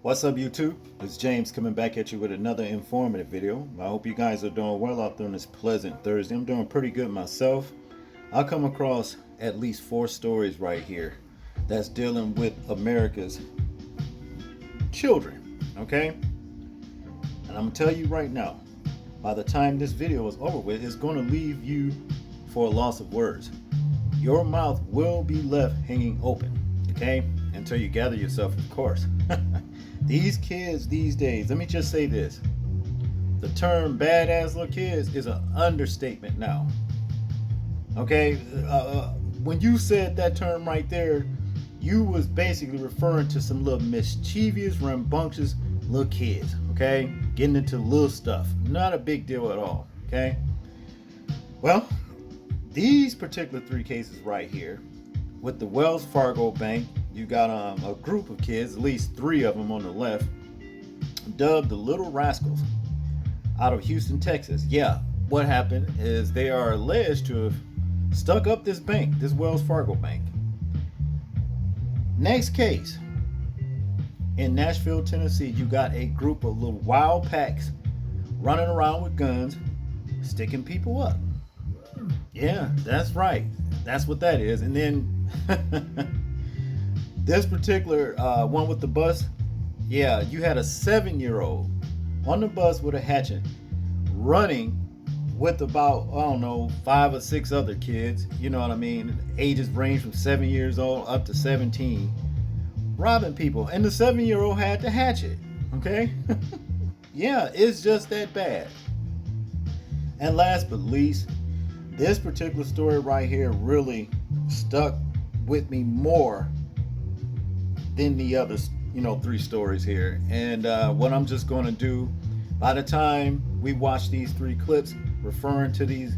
What's up, YouTube? It's James coming back at you with another informative video. I hope you guys are doing well out there on this pleasant Thursday. I'm doing pretty good myself. I come across at least 4 stories right here that's dealing with America's children, okay? And I'm gonna tell you right now, by the time this video is over with, it's gonna leave you for a loss of words. Your mouth will be left hanging open, okay? Until you gather yourself, of course. These kids these days, let me just say this. The term badass little kids is an understatement now. Okay? When you said that term right there, you was basically referring to some little mischievous, rambunctious little kids. Okay? Getting into little stuff. Not a big deal at all. Okay? Well, these particular 3 cases right here, with the Wells Fargo Bank, you got a group of kids, at least 3 of them on the left, dubbed the Little Rascals, out of Houston, Texas. Yeah, what happened is they are alleged to have stuck up this bank, this Wells Fargo Bank. Next case, in Nashville, Tennessee, you got a group of little wild packs running around with guns, sticking people up. Yeah, that's right. That's what that is. And then this particular one with the bus, yeah, you had a 7-year-old on the bus with a hatchet running with about, I don't know, 5 or 6 other kids, you know what I mean? Ages range from 7 years old up to 17, robbing people. And the 7-year-old had the hatchet, okay? Yeah, it's just that bad. And last but least, this particular story right here really stuck with me more than the other, 3 stories here. And what I'm just going to do, by the time we watch these 3 clips referring to these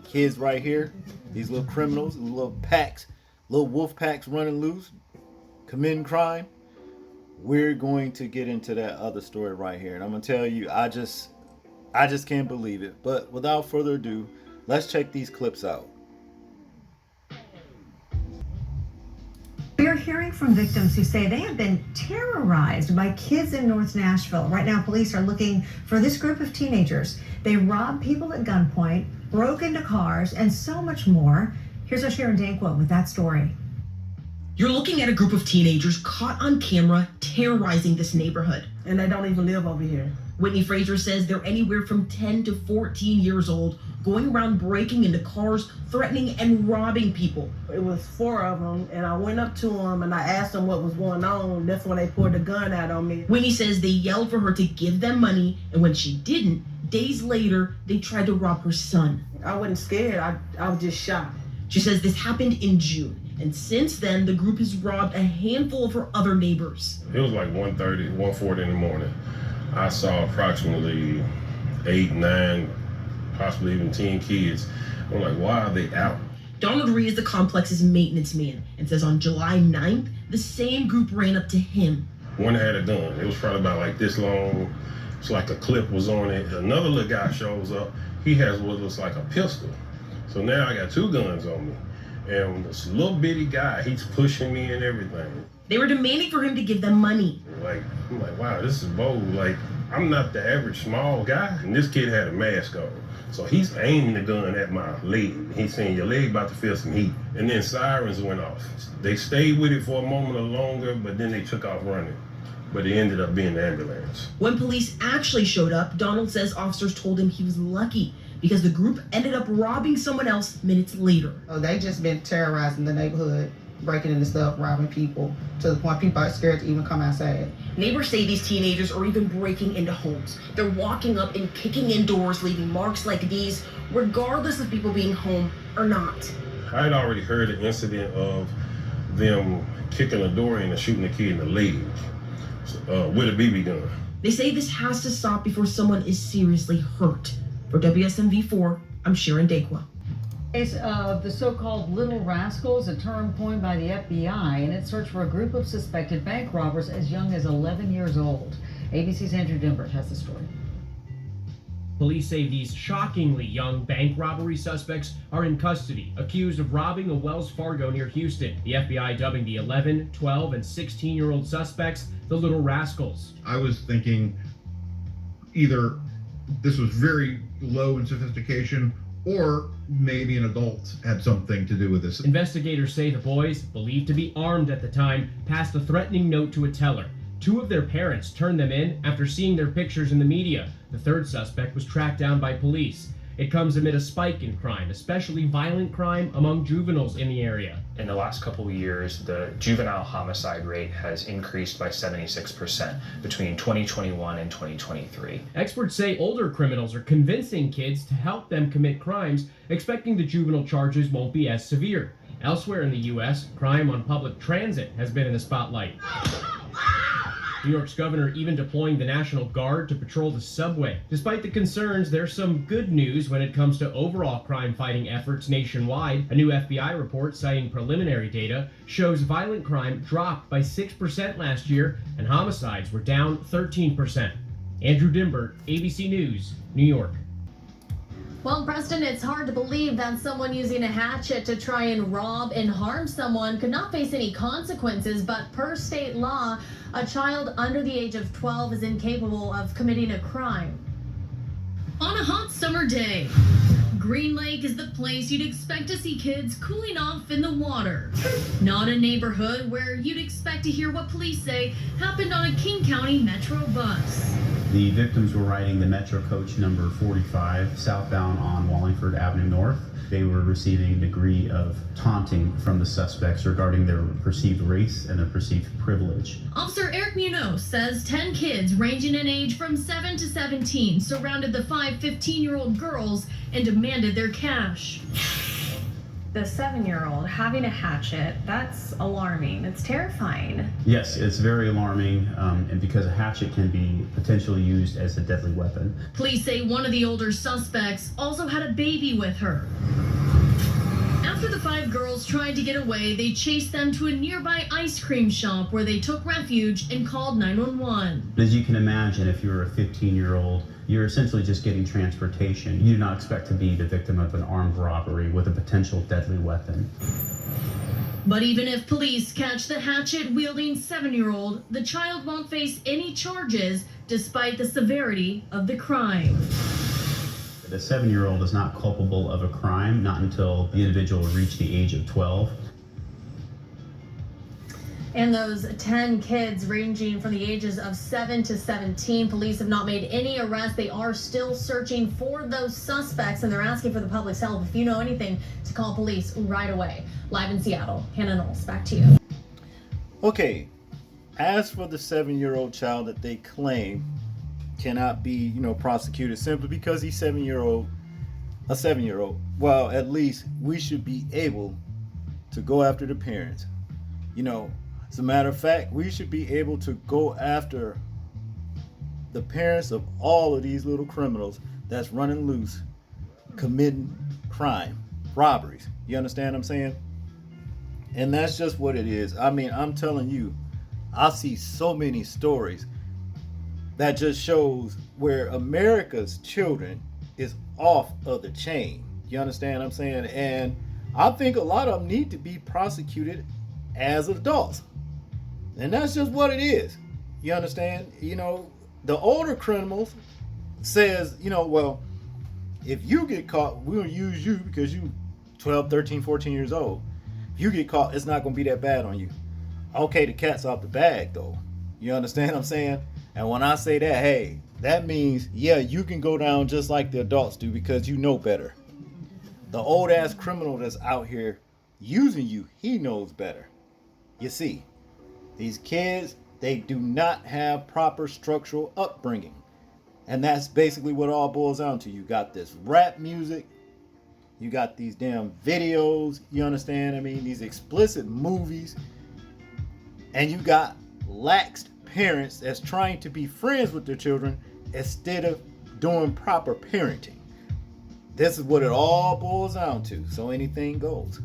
kids right here, these little criminals, little packs, little wolf packs running loose, committing crime, we're going to get into that other story right here. And I'm going to tell you, I just can't believe it. But without further ado, let's check these clips out. We are hearing from victims who say they have been terrorized by kids in North Nashville. Right now, police are looking for this group of teenagers. They robbed people at gunpoint, broke into cars, and so much more. Here's our Sharon Danquo with that story. You're looking at a group of teenagers caught on camera terrorizing this neighborhood. And they don't even live over here. Whitney Fraser says they're anywhere from 10 to 14 years old, going around breaking into cars, threatening and robbing people. It was 4 of them, and I went up to them and I asked them what was going on. That's when they pulled the gun out on me. Whitney says they yelled for her to give them money, and when she didn't, days later, they tried to rob her son. I wasn't scared. I was just shocked. She says this happened in June, and since then, the group has robbed a handful of her other neighbors. It was like 1:30, 1:40 in the morning. I saw approximately 8, 9, possibly even 10 kids. I'm like, why are they out? Donald Ree is the complex's maintenance man and says on July 9th, the same group ran up to him. One had a gun. It was probably about like this long. It's like a clip was on it. Another little guy shows up. He has what looks like a pistol. So now I got 2 guns on me. And this little bitty guy, he's pushing me and everything. They were demanding for him to give them money. I'm like, wow, this is bold. Like, I'm not the average small guy. And this kid had a mask on. So he's aiming the gun at my leg. He's saying, your leg about to feel some heat. And then sirens went off. They stayed with it for a moment or longer, but then they took off running. But it ended up being the ambulance. When police actually showed up, Donald says officers told him he was lucky because the group ended up robbing someone else minutes later. Oh, they just been terrorizing the neighborhood, breaking into stuff, robbing people, to the point people are scared to even come outside. Neighbors say these teenagers are even breaking into homes. They're walking up and kicking in doors, leaving marks like these, regardless of people being home or not. I had already heard an incident of them kicking a door in and shooting a kid in the leg with a BB gun. They say this has to stop before someone is seriously hurt. For WSMV4, I'm Sharon Danquo. Case of the so-called Little Rascals, a term coined by the FBI in its search for a group of suspected bank robbers as young as 11 years old. ABC's Andrew Dimbert has the story. Police say these shockingly young bank robbery suspects are in custody, accused of robbing a Wells Fargo near Houston. The FBI dubbing the 11, 12, and 16-year-old suspects the Little Rascals. I was thinking either this was very low in sophistication, or maybe an adult had something to do with this. Investigators say the boys, believed to be armed at the time, passed a threatening note to a teller. 2 of their parents turned them in after seeing their pictures in the media. The 3rd suspect was tracked down by police. It comes amid a spike in crime, especially violent crime among juveniles in the area. In the last couple of years, the juvenile homicide rate has increased by 76% between 2021 and 2023. Experts say older criminals are convincing kids to help them commit crimes, expecting the juvenile charges won't be as severe. Elsewhere in the U.S., crime on public transit has been in the spotlight. New York's governor even deploying the National Guard to patrol the subway. Despite the concerns, there's some good news when it comes to overall crime-fighting efforts nationwide. A new FBI report citing preliminary data shows violent crime dropped by 6% last year and homicides were down 13%. Andrew Dimbert, ABC News, New York. Well, Preston, it's hard to believe that someone using a hatchet to try and rob and harm someone could not face any consequences, but per state law, a child under the age of 12 is incapable of committing a crime. On a hot summer day, Green Lake is the place you'd expect to see kids cooling off in the water. Not a neighborhood where you'd expect to hear what police say happened on a King County Metro bus. The victims were riding the Metro coach number 45 southbound on Wallingford Avenue North. They were receiving a degree of taunting from the suspects regarding their perceived race and their perceived privilege. Officer Eric Munoz says 10 kids ranging in age from 7 to 17 surrounded the 5 15-year-old girls and demanded their cash. The 7-year-old having a hatchet, that's alarming. It's terrifying. Yes, it's very alarming, and because a hatchet can be potentially used as a deadly weapon. Police say one of the older suspects also had a baby with her. After the 5 girls tried to get away, they chased them to a nearby ice cream shop where they took refuge and called 911. As you can imagine, if you're a 15-year-old, you're essentially just getting transportation. You do not expect to be the victim of an armed robbery with a potential deadly weapon. But even if police catch the hatchet-wielding 7-year-old, the child won't face any charges despite the severity of the crime. The 7-year-old is not culpable of a crime, not until the individual reached the age of 12. And those 10 kids ranging from the ages of 7 to 17, police have not made any arrests. They are still searching for those suspects, and they're asking for the public's help. If you know anything, to call police right away. Live in Seattle, Hannah Knowles, back to you. Okay, as for the 7-year-old child that they claim cannot be, prosecuted simply because he's a 7-year-old, well, at least we should be able to go after the parents. As a matter of fact, we should be able to go after the parents of all of these little criminals that's running loose, committing crime, robberies. You understand what I'm saying? And that's just what it is. I mean, I'm telling you, I see so many stories that just shows where America's children is off of the chain. You understand what I'm saying? And I think a lot of them need to be prosecuted as adults. And that's just what it is. You understand? The older criminals says, well, if you get caught, we'll use you because you 12, 13, 14 years old. If you get caught, it's not going to be that bad on you. Okay, the cat's off the bag, though. You understand what I'm saying? And when I say that, hey, that means, yeah, you can go down just like the adults do because you know better. The old-ass criminal that's out here using you, he knows better. You see, these kids, they do not have proper structural upbringing. And that's basically what it all boils down to. You got this rap music. You got these damn videos. You understand? I mean, these explicit movies. And you got lax parents that's trying to be friends with their children instead of doing proper parenting. This is what it all boils down to. So anything goes.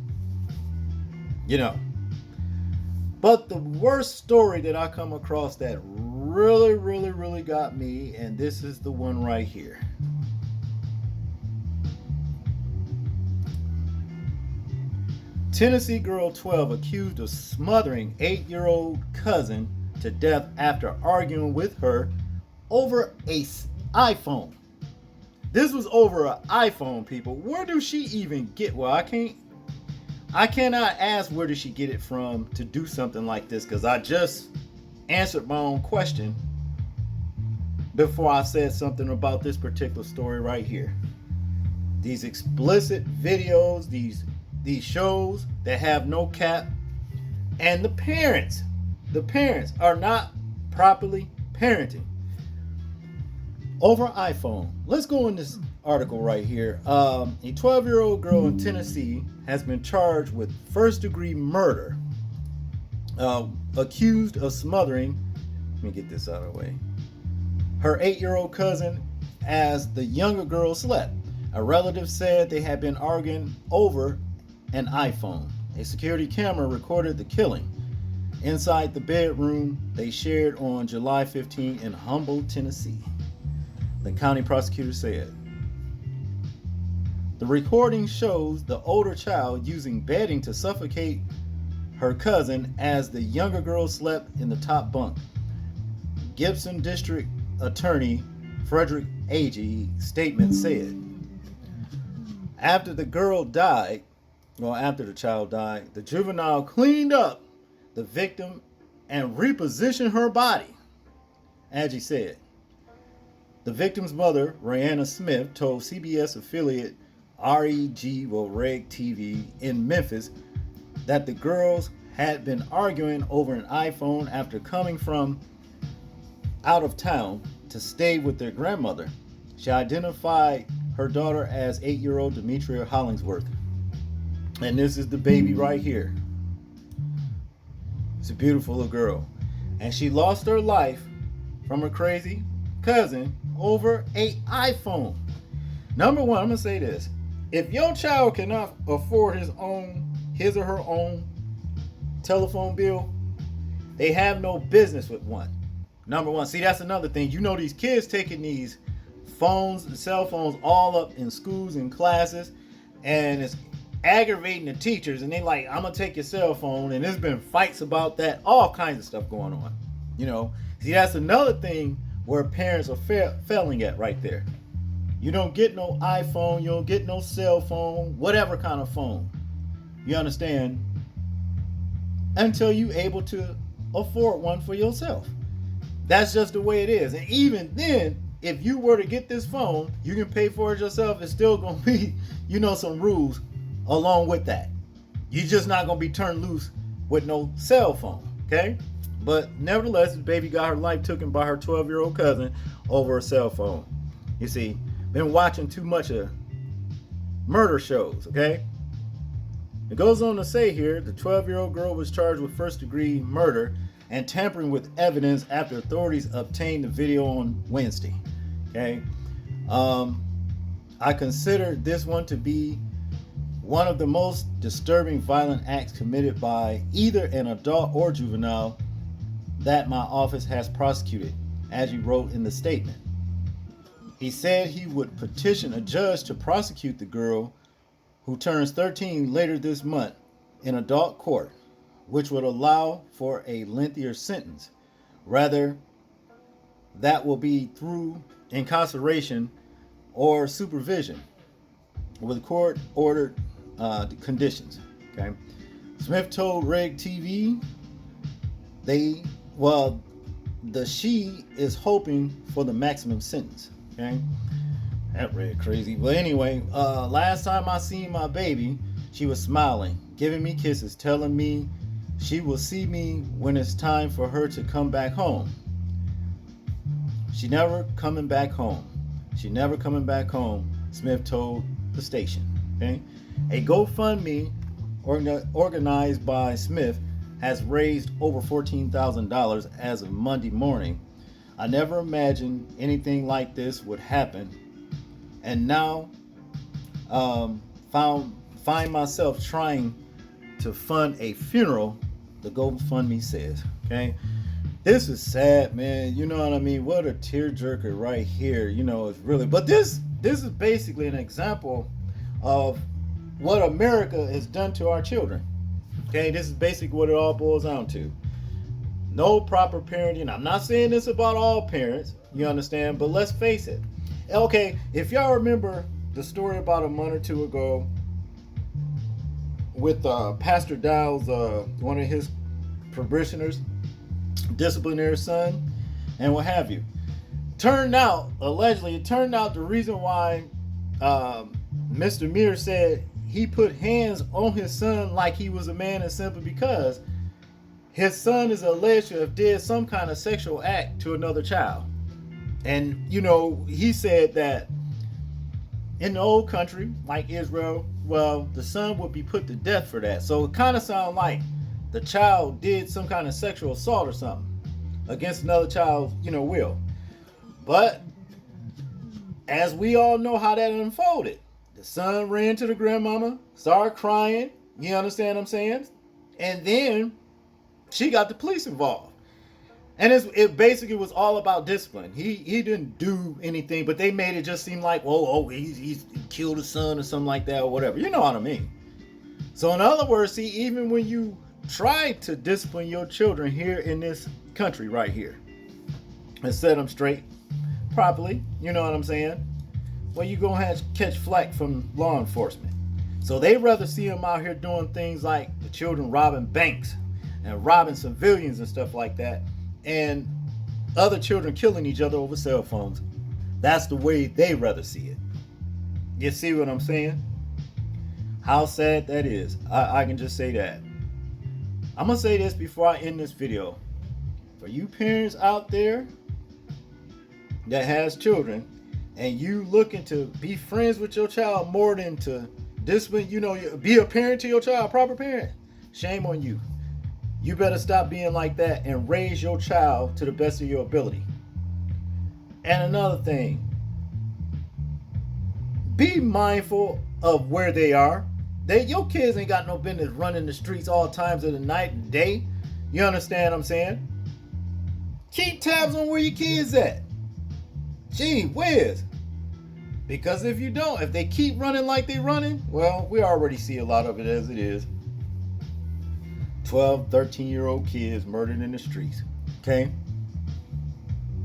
But the worst story that I come across that really, really, really got me, and this is the one right here. Tennessee girl 12 accused of smothering 8-year-old cousin to death after arguing with her over a iPhone. This was over an iPhone, people. Where do she even get? Well, I cannot ask where did she get it from to do something like this, because I just answered my own question before I said something about this particular story right here. These explicit videos, these shows that have no cap, and the parents are not properly parenting over iPhone. Let's go in this article right here. A 12-year-old girl in Tennessee has been charged with first-degree murder, accused of smothering, let me get this out of the way, her 8-year-old cousin as the younger girl slept. A relative said they had been arguing over an iPhone. A security camera recorded the killing inside the bedroom they shared on July 15 in Humboldt, Tennessee, the county prosecutor said. The recording shows the older child using bedding to suffocate her cousin as the younger girl slept in the top bunk. Gibson District Attorney Frederick Agee statement said. After the child died, the juvenile cleaned up the victim and repositioned her body, Agee said. The victim's mother, Rihanna Smith, told CBS affiliate Reg TV in Memphis that the girls had been arguing over an iPhone after coming from out of town to stay with their grandmother. She identified her daughter as 8-year-old Demetria Hollingsworth. And this is the baby right here. It's a beautiful little girl. And she lost her life from her crazy cousin over an iPhone. Number one, I'm going to say this. If your child cannot afford his or her own telephone bill, they have no business with one. Number one. See, that's another thing. You know, these kids taking these phones and cell phones all up in schools and classes, and it's aggravating the teachers, and they like, I'm gonna take your cell phone, and there's been fights about that, all kinds of stuff going on. You know, see, that's another thing where parents are failing at right there. You don't get no iPhone, you don't get no cell phone, whatever kind of phone, you understand, until you're able to afford one for yourself. That's just the way it is. And even then, if you were to get this phone, you can pay for it yourself. It's still going to be, some rules along with that. You're just not going to be turned loose with no cell phone, okay? But nevertheless, this baby got her life taken by her 12-year-old cousin over a cell phone. You see, been watching too much of murder shows, okay? It goes on to say here, the 12-year-old girl was charged with first-degree murder and tampering with evidence after authorities obtained the video on Wednesday. Okay, I consider this one to be one of the most disturbing violent acts committed by either an adult or juvenile that my office has prosecuted, as he wrote in the statement. He said he would petition a judge to prosecute the girl, who turns 13 later this month, in adult court, which would allow for a lengthier sentence. Rather, that will be through incarceration or supervision with court-ordered conditions. Okay. Smith told Reg TV she is hoping for the maximum sentence. Okay. That read crazy. But anyway, last time I seen my baby, she was smiling, giving me kisses, telling me she will see me when it's time for her to come back home. She never coming back home. She never coming back home, Smith told the station. Okay? A GoFundMe organized by Smith has raised over $14,000 as of Monday morning. I never imagined anything like this would happen, and now find myself trying to fund a funeral, the GoFundMe says. Okay, this is sad, man. You know what I mean? What a tearjerker right here. It's really, but this is basically an example of what America has done to our children. Okay, this is basically what it all boils down to. No proper parenting. I'm not saying this about all parents, you understand, but let's face it. Okay, if y'all remember the story about a month or two ago with Pastor Dow's, one of his parishioners, disciplining his son and what have you. Allegedly, it turned out the reason why Mr. Muir said he put hands on his son like he was a man is simply because his son is alleged to have did some kind of sexual act to another child. And, you know, he said that in the old country, like Israel, well, the son would be put to death for that. So it kind of sounds like the child did some kind of sexual assault or something against another child's, will. But as we all know how that unfolded, the son ran to the grandmama, started crying, you understand what I'm saying? And then she got the police involved. And it basically was all about discipline. He didn't do anything, but they made it just seem like, he's killed his son or something like that or whatever. You know what I mean? So in other words, see, even when you try to discipline your children here in this country right here and set them straight properly, you know what I'm saying? Well, you're going to have to catch flack from law enforcement. So they rather see them out here doing things like the children robbing banks and robbing civilians and stuff like that, and other children killing each other over cell phones. That's the way they rather see it. You see what I'm saying? How sad that is. I can just say that. I'm going to say this before I end this video. For you parents out there that has children and you looking to be friends with your child more than to discipline, be a parent to your child, proper parent, shame on you. You better stop being like that and raise your child to the best of your ability. And another thing, be mindful of where they are. Your kids ain't got no business running the streets all times of the night and day. You understand what I'm saying? Keep tabs on where your kids at. Gee whiz. Because if you don't, if they keep running like they running, well, we already see a lot of it as it is. 12, 13-year-old kids murdered in the streets. Okay?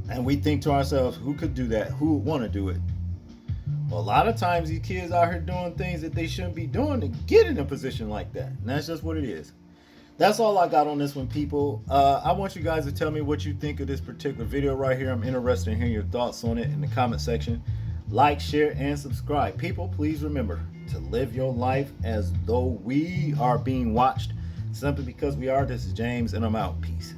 And we think to ourselves, who could do that? Who would want to do it? Well, a lot of times these kids out here doing things that they shouldn't be doing to get in a position like that. And that's just what it is. That's all I got on this one, people. I want you guys to tell me what you think of this particular video right here. I'm interested in hearing your thoughts on it in the comment section. Like, share, and subscribe. People, please remember to live your life as though we are being watched. Simply because we are. This is James, and I'm out. Peace.